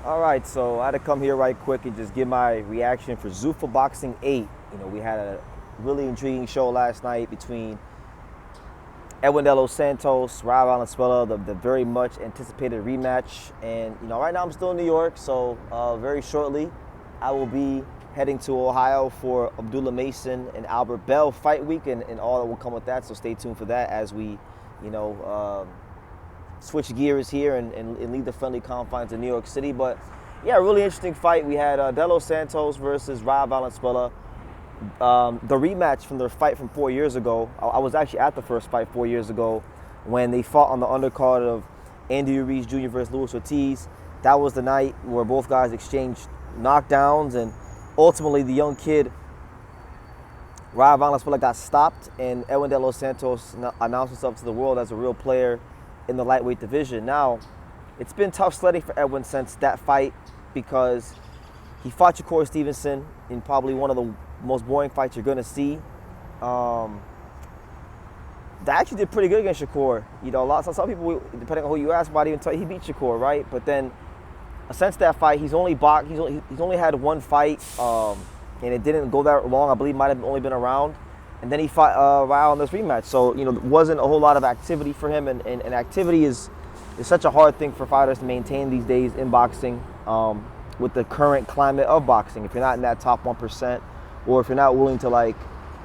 All right, so I had to come here right quick and just give my reaction for Zufa Boxing 8. We had a really intriguing show last night between Delos, Santos, Rayo Valenzuela, the very much anticipated rematch. And, right now I'm still in New York, so very shortly I will be heading to Ohio for Abdullah Mason and Albert Bell fight week and all that will come with that. So stay tuned for that as we, switch gears here and leave the friendly confines of New York City. But yeah, really interesting fight. We had Delos Santos versus Rayo Valenzuela. The rematch from their fight from 4 years ago. I was actually at the first fight 4 years ago when they fought on the undercard of Andy Ruiz Jr. versus Luis Ortiz. That was the night where both guys exchanged knockdowns, and ultimately the young kid Rayo Valenzuela got stopped, and Delos Santos announced himself to the world as a real player in the lightweight division. Now, it's been tough sledding for Edwin since that fight because he fought Shakur Stevenson in probably one of the most boring fights you're going to see. That actually did pretty good against Shakur. Some people, depending on who you ask, might even tell you he beat Shakur, right? But then, since that fight, he's only had one fight, and it didn't go that long. I believe might have only been a round. And then he fought Rayo in this rematch. So, wasn't a whole lot of activity for him. And activity is such a hard thing for fighters to maintain these days in boxing with the current climate of boxing. If you're not in that top 1%, or if you're not willing to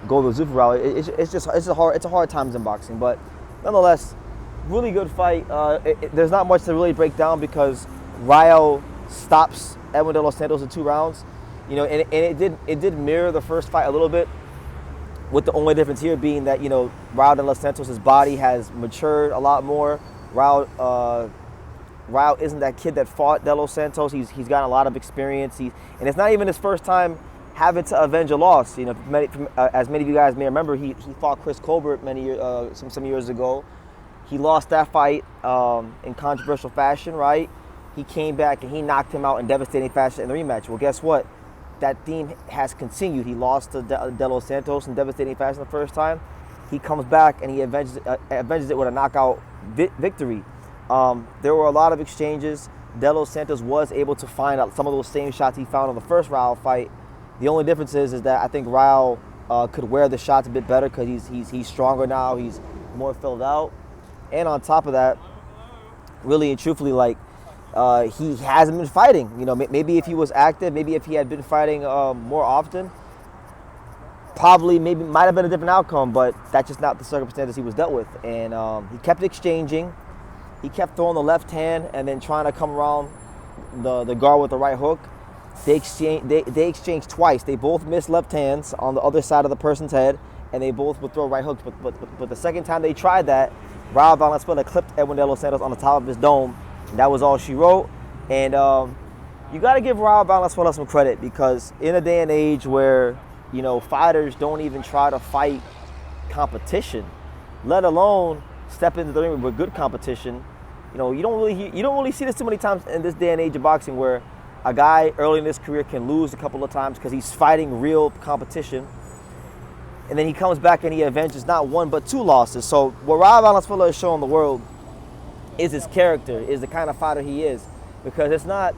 go the Zuffa route, it's a hard times in boxing. But nonetheless, really good fight. There's not much to really break down because Rayo stops Delos Santos in 2 rounds. And it did mirror the first fight a little bit, with the only difference here being that, Rayo Delos Santos' body has matured a lot more. Rayo isn't that kid that fought Delos Santos. He's gotten a lot of experience. And it's not even his first time having to avenge a loss. As many of you guys may remember, he fought Chris Colbert some years ago. He lost that fight in controversial fashion, right? He came back and he knocked him out in devastating fashion in the rematch. Well, guess what? That theme has continued. He lost to Delos Santos in devastating fashion the first time. He comes back and he avenges it with a knockout victory. There were a lot of exchanges. Delos Santos was able to find out some of those same shots he found in the first Rayo fight. The only difference is that I think Rayo could wear the shots a bit better because he's stronger now. He's more filled out. And on top of that, really and truthfully, he hasn't been fighting. Maybe if he was active, maybe if he had been fighting more often, might have been a different outcome, but that's just not the circumstances he was dealt with. And he kept exchanging. He kept throwing the left hand and then trying to come around the guard with the right hook. They exchanged twice. They both missed left hands on the other side of the person's head, and they both would throw right hooks. But the second time they tried that, Rayo Valenzuela clipped Delos Santos on the top of his dome. That was all she wrote. And you got to give Rayo Valenzuela some credit because in a day and age where, fighters don't even try to fight competition, let alone step into the ring with good competition, you don't really see this too many times in this day and age of boxing where a guy early in his career can lose a couple of times because he's fighting real competition. And then he comes back and he avenges not 1 but 2 losses. So what Rayo Valenzuela is showing the world is his character, is the kind of fighter he is. Because it's not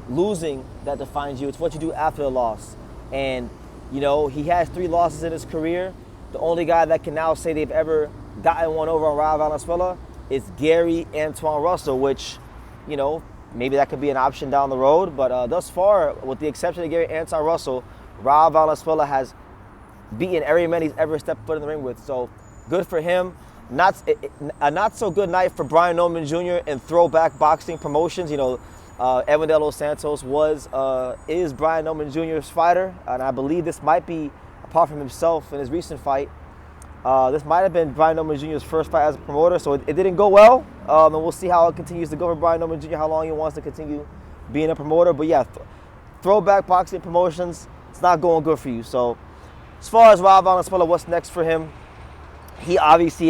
losing that defines you, it's what you do after the loss. And, he has 3 losses in his career. The only guy that can now say they've ever gotten one over on Rayo Valenzuela is Gary Antoine Russell, which, maybe that could be an option down the road. But thus far, with the exception of Gary Antoine Russell, Rayo Valenzuela has beaten every man he's ever stepped foot in the ring with. So good for him. A not so good night for Brian Norman Jr. and Throwback Boxing Promotions. Delos Santos is Brian Norman Jr.'s fighter, and I believe this might be, apart from himself in his recent fight, this might have been Brian Norman Jr.'s first fight as a promoter. So it didn't go well, and we'll see how it continues to go for Brian Norman Jr., how long he wants to continue being a promoter. But yeah, Throwback Boxing Promotions, it's not going good for you. So as far as Rayo Valenzuela, what's next for him? He obviously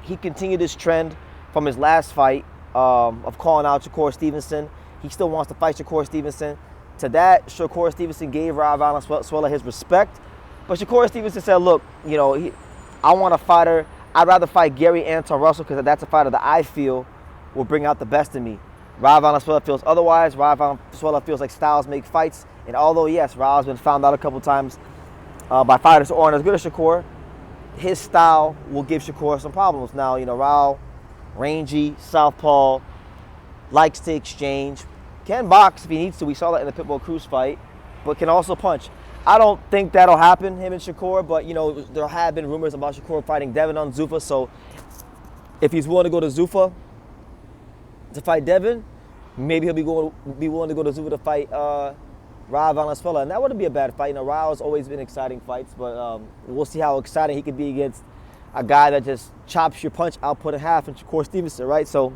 he continued his trend from his last fight of calling out Shakur Stevenson. He still wants to fight Shakur Stevenson. To that, Shakur Stevenson gave Rayo Valenzuela his respect. But Shakur Stevenson said, look, I want a fighter. I'd rather fight Gary Antoine Russell because that's a fighter that I feel will bring out the best in me. Rayo Valenzuela feels otherwise. Rayo Valenzuela feels like styles make fights. And although, yes, Rayo's been found out a couple times by fighters who aren't as good as Shakur, his style will give Shakur some problems. Now, Rayo, rangy, southpaw, likes to exchange, can box if he needs to. We saw that in the Pitbull Cruz fight, but can also punch. I don't think that'll happen, him and Shakur, but, there have been rumors about Shakur fighting Devin on Zuffa, so if he's willing to go to Zuffa to fight Devin, maybe he'll be willing to go to Zuffa to fight Rayo Valenzuela, and that wouldn't be a bad fight. Rayo's always been exciting fights, but we'll see how exciting he could be against a guy that just chops your punch output in half, and Shakur Stevenson, right? So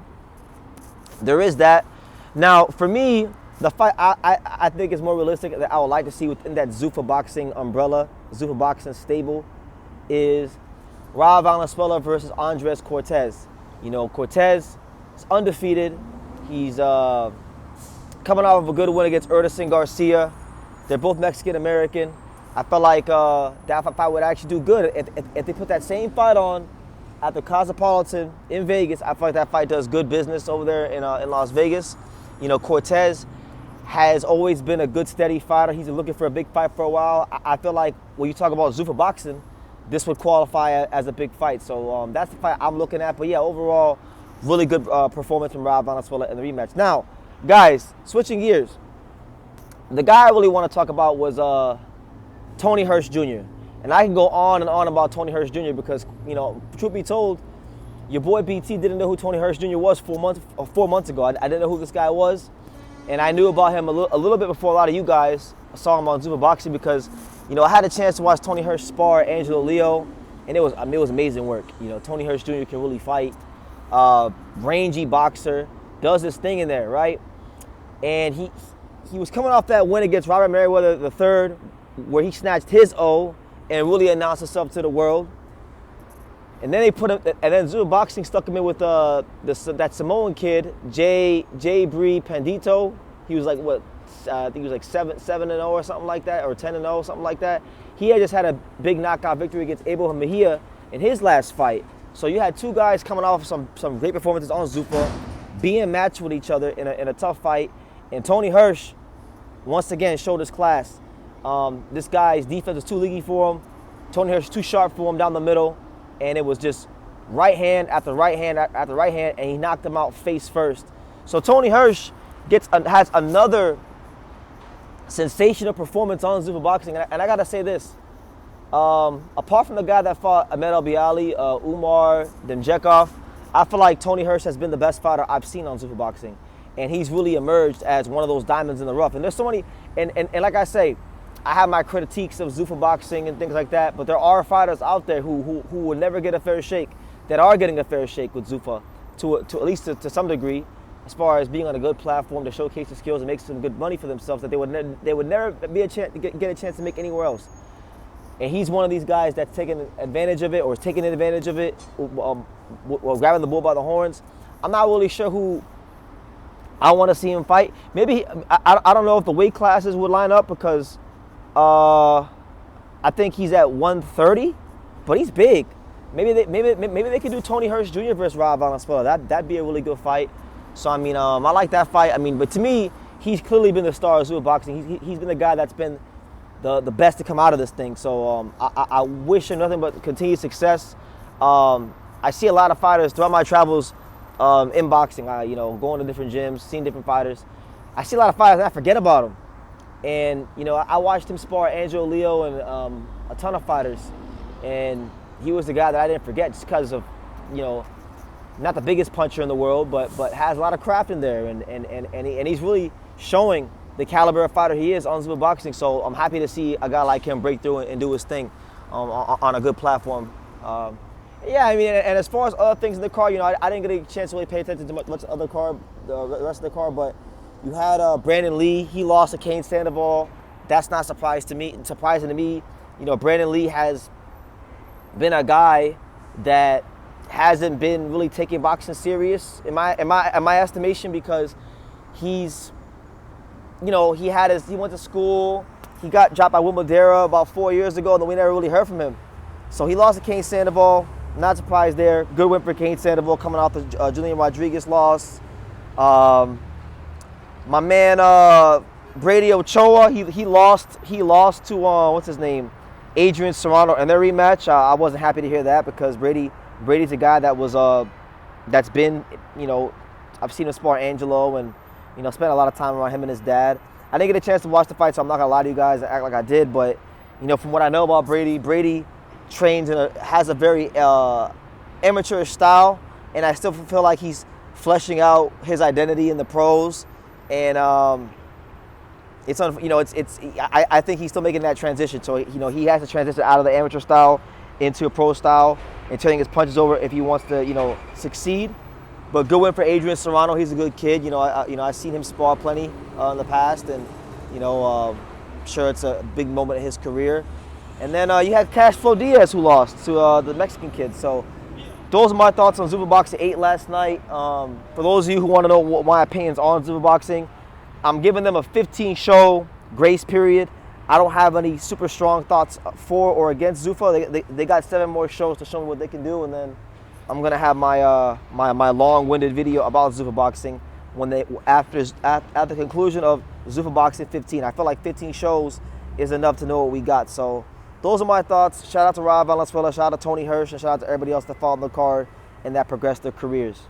there is that. Now, for me, the fight I think is more realistic that I would like to see within that Zufa Boxing umbrella, Zufa Boxing stable, is Rayo Valenzuela versus Andres Cortez. Cortez is undefeated. He's coming off of a good win against Ernesto Garcia. They're both Mexican-American. I felt like that fight would actually do good. If they put that same fight on at the Cosmopolitan in Vegas, I feel like that fight does good business over there in Las Vegas. Cortez has always been a good, steady fighter. He's been looking for a big fight for a while. I feel like when you talk about Zufa Boxing, this would qualify as a big fight. So that's the fight I'm looking at. But yeah, overall, really good performance from Rayo Valenzuela in the rematch. Now, guys, switching gears. The guy I really want to talk about was Tony Hirsch Jr. And I can go on and on about Tony Hirsch Jr. because, truth be told, your boy BT didn't know who Tony Hirsch Jr. was 4 months ago. I didn't know who this guy was. And I knew about him a little bit before a lot of you guys saw him on Zufa Boxing because, I had a chance to watch Tony Hirsch spar Angelo Leo, and it was amazing work. Tony Hirsch Jr. can really fight. Rangy boxer, does his thing in there, right? And he was coming off that win against Robert Merriweather III, where he snatched his O and really announced himself to the world. And then Zufa Boxing stuck him in with that Samoan kid, Jay Bree Pandito. He was like I think he was like 7-0 or something like that, or 10-0, something like that. He had just had a big knockout victory against Abel Mejia in his last fight. So you had two guys coming off some great performances on Zuffa, being matched with each other in a tough fight. And Tony Hirsch, once again, showed his class. This guy's defense was too leaky for him. Tony Hirsch too sharp for him down the middle. And it was just right hand after right hand after right hand, and he knocked him out face first. So Tony Hirsch has another sensational performance on Zufa Boxing. And I got to say this. Apart from the guy that fought Ahmed Albiali, Umar Demjekov, I feel like Tony Hirsch has been the best fighter I've seen on Zufa Boxing. And he's really emerged as one of those diamonds in the rough. And there's so many, and like I say, I have my critiques of Zufa Boxing and things like that, but there are fighters out there who will never get a fair shake that are getting a fair shake with Zufa, to at least to some degree, as far as being on a good platform to showcase their skills and make some good money for themselves that they would never be a chance get a chance to make anywhere else. And he's one of these guys that's taking advantage of it, or is taking advantage of it, or grabbing the bull by the horns. I'm not really sure who I want to see him fight. Maybe I don't know if the weight classes would line up because I think he's at 130, but he's big. Maybe they could do Tony Hirsch Jr. versus Rayo Valenzuela. That'd be a really good fight. So I mean, I like that fight. I mean, but to me, he's clearly been the star of Zufa Boxing. He's been the guy that's been the best to come out of this thing. So I wish him nothing but continued success. I see a lot of fighters throughout my travels in boxing. Going to different gyms, seeing different fighters. I see a lot of fighters and I forget about them. And, I watched him spar Angelo Leo and a ton of fighters. And he was the guy that I didn't forget just because of, not the biggest puncher in the world, but has a lot of craft in there. And he's really showing the caliber of fighter he is on Zufa Boxing. So I'm happy to see a guy like him break through and do his thing on a good platform. Yeah, I mean, and as far as other things in the card, I didn't get a chance to really pay attention to much of the rest of the card, but you had Brandon Lee. He lost to Kane Sandoval. That's not surprising to me. Brandon Lee has been a guy that hasn't been really taking boxing serious in my estimation, because he's, he went to school. He got dropped by Will Madera about 4 years ago, and we never really heard from him. So he lost to Kane Sandoval. Not surprised there. Good win for Kane Sandoval coming off the Julian Rodriguez loss. My man Brady Ochoa, he lost to what's his name, Adrian Serrano in their rematch. I wasn't happy to hear that because Brady's a guy that was that's been, you know, I've seen him spar Angelo and, you know, spent a lot of time around him and his dad. I didn't get a chance to watch the fight, so I'm not gonna lie to you guys and act like I did. But, you know, from what I know about Brady trains has a very amateurish style, and I still feel like he's fleshing out his identity in the pros. And I think he's still making that transition. So, you know, he has to transition out of the amateur style into a pro style and turning his punches over if he wants to, you know, succeed. But good win for Adrian Serrano. He's a good kid. You know, I've seen him spar plenty in the past, and, you know, I'm sure it's a big moment in his career. And then you had Cashflow Diaz, who lost to the Mexican kid. So those are my thoughts on Zufa Boxing 8 last night. For those of you who want to know what my opinions on Zufa Boxing, I'm giving them a 15-show grace period. I don't have any super strong thoughts for or against Zuffa. They got 7 more shows to show me what they can do, and then I'm gonna have my my long-winded video about Zufa Boxing after the conclusion of Zufa Boxing 15. I feel like 15 shows is enough to know what we got. So those are my thoughts. Shout out to Rayo Valenzuela, shout out to Tony Hirsch, and shout out to everybody else that followed the card and that progressed their careers.